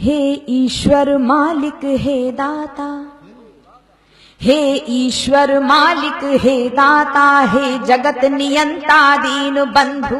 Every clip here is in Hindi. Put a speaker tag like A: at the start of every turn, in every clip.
A: हे ईश्वर मालिक हे दाता, हे ईश्वर मालिक हे दाता, हे जगत नियंता दीन बंधु,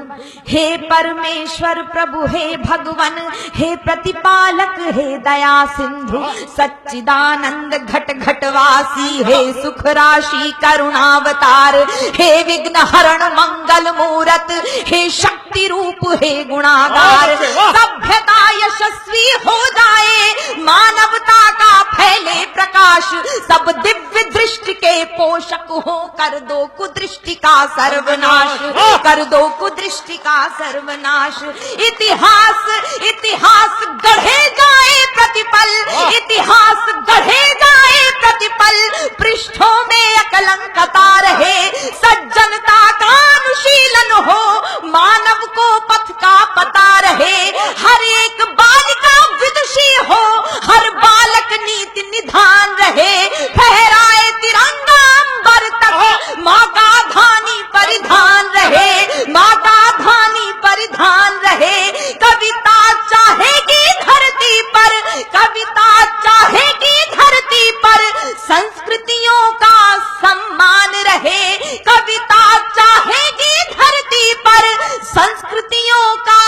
A: हे परमेश्वर प्रभु हे भगवन, हे प्रतिपालक हे दया सिंधु, सच्चिदानंद घट घटवासी, हे सुख राशि करुणावतार, हे विघ्न हरण मंगल मूरत, हे शक्ति रूप हे गुणागार। सभ्यता यशस्वी हो जाए, मानवता का फैले प्रकाश, सब दिव्य दृष्टि के पोषक हो, कर दो कुदृष्टि का सर्वनाश, कर दो कुदृष्टि का सर्वनाश। इतिहास इतिहास गढ़े जाए प्रतिपल, इतिहास गढ़े जाए प्रतिपल, पृष्ठों में अकलंकता रहे, सज्जनता का अनुशीलन हो, मानव को पथ का पता रहे, हर एक बालिका विदुषी हो, हर बालक नीति निधान रहे, फहराए तिरंगा अंबर तक, माँ का धानी परिधान रहे, माँ का धानी परिधान रहे। कविता चाहेगी धरती पर, कविता चाहेगी धरती पर, संस्कृतियों का सम्मान रहे, कविता चाहेगी धरती पर, संस्कृतियों का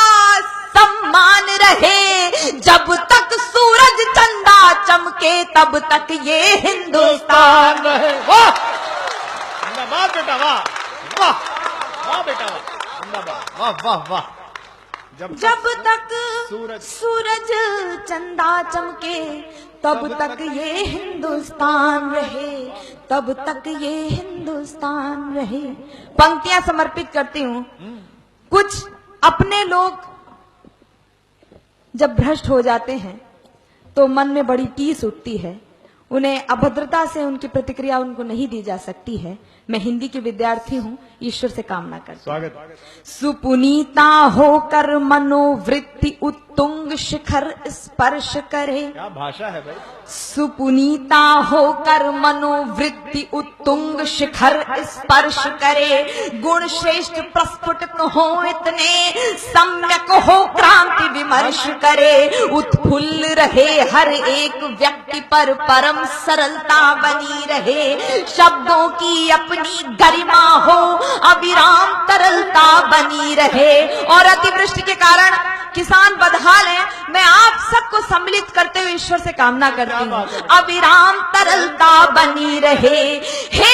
A: सम्मान रहे। जब तक सूरज चंदा चमके तब तक ये हिंदुस्तान रहे।
B: वाह जिंदाबाद बेटा, वाह वाह वाह बेटा, वाह वाह वाह वाह।
A: जब तक सूरज चंदा चमके तब तक ये हिंदुस्तान रहे, तब तक ये हिंदुस्तान रहे। पंक्तियां समर्पित करती हूँ। कुछ अपने लोग जब भ्रष्ट हो जाते हैं तो मन में बड़ी टीस उठती है, उन्हें अभद्रता से उनकी प्रतिक्रिया उनको नहीं दी जा सकती है। मैं हिंदी की विद्यार्थी हूँ, ईश्वर से कामना करती हूँ।
B: स्वागत।
A: सुपुनीता होकर मनोवृत्ति उत्तुंग शिखर स्पर्श करे,
B: क्या भाषा है भाई।
A: सुपुनीता होकर मनोवृत्ति उत्तुंग शिखर स्पर्श करे, गुण श्रेष्ठ प्रस्फुटित हो इतने, सम्यक हो क्रांति विमर्श करे, उत्फुल्ल रहे हर एक व्यक्ति पर परम सरलता बनी रहे, शब्दों की अपनी गरिमा हो, अविराम तरलता बनी रहे। और अतिवृष्टि के कारण किसान बदहाल हैं, मैं आप सबको सम्मिलित करते हुए ईश्वर से कामना करती हूँ, अविराम तरलता बनी रहे। हे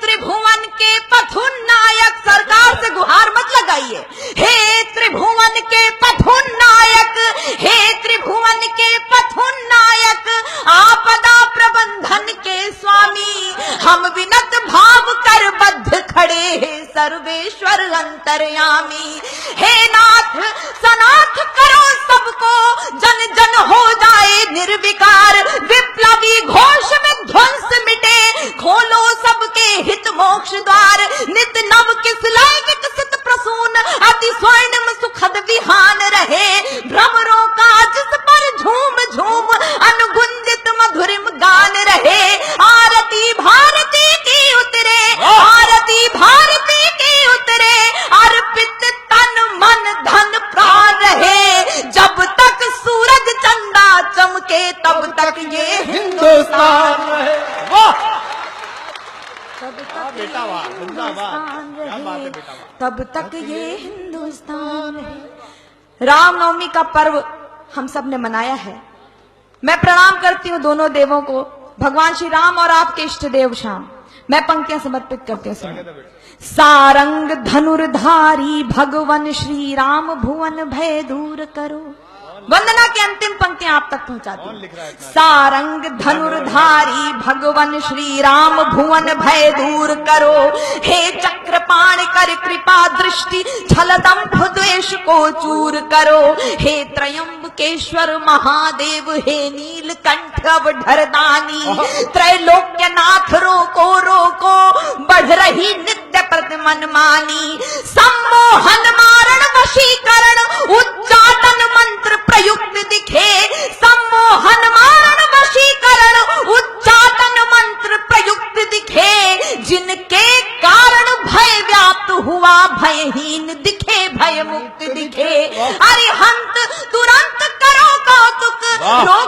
A: त्रिभुवन के पथुनायक, सरकार से गुहार मत लगाइए, हे त्रिभुवन के पथुनायक, हे त्रिभुवन के पथुनायक, आपदा प्रबंधन के स्वामी, हम विनत भाव कर बद्ध खड़े हैं सर्वेश्वर अंतर्यामी। हे नाथ सनाथ करो सबको, जन जन हो जाए निर्विकार, विप्लवी घोष में ध्वंस मिटे, खोलो सबके हित मोक्ष द्वार, नित नव किसलय विकसित प्रसून, अति स्वर्णिम सुखद विहान रहे, भ्रमरों का जिस पर झूम झूम अनुगुंजित मधुरिम गान रहे। आरती भारती की उतरे, आरती भारती की उतरे, अर्पित तन मन धन प्राण रहे, जब तक सूरज चंदा चमके तब तक ये हिंदुस्तान रहे।
B: वाह
A: तब तक
B: बेटा, वाह जिंदाबाद, क्या बात है बेटा,
A: तब तक ये हिंदुस्तान रहे। रामनवमी का पर्व हम सब ने मनाया है। मैं प्रणाम करती हूँ दोनों देवों को, भगवान श्री राम और आपके इष्ट देव श्याम। मैं पंक्तियां समर्पित करती हूँ। सारंग धनुर्धारी भगवन श्री राम, भुवन भय दूर करो। वंदना की अंतिम पंक्तियां आप तक पहुंचाती हूँ। सारंग धनुर्धारी भगवन श्री राम, भुवन भय दूर करो, हे चक्रपाण कर कृपा दृष्टि, छल दंभ द्वेष को चूर करो, हे त्रयंबकेश्वर महादेव, हे नीलकंठ अवधरदानी, त्रैलोक्यनाथ रोको रोको, बढ़ रही नित्य प्रति मनमानी, सम्मोहन मारण वशीकरण, उच्चाटन मंत्र प्रयुक्त दिखे, सम्मोहन मारण वशीकरण, उच्चाटन मंत्र प्रयुक्त दिखे, जिनके कारण भय व्याप्त हुआ भयहीन दिखे, भय मुक्त दिखे। अरिहंत तुरंत करो कौतुक,
B: वाह।
A: रो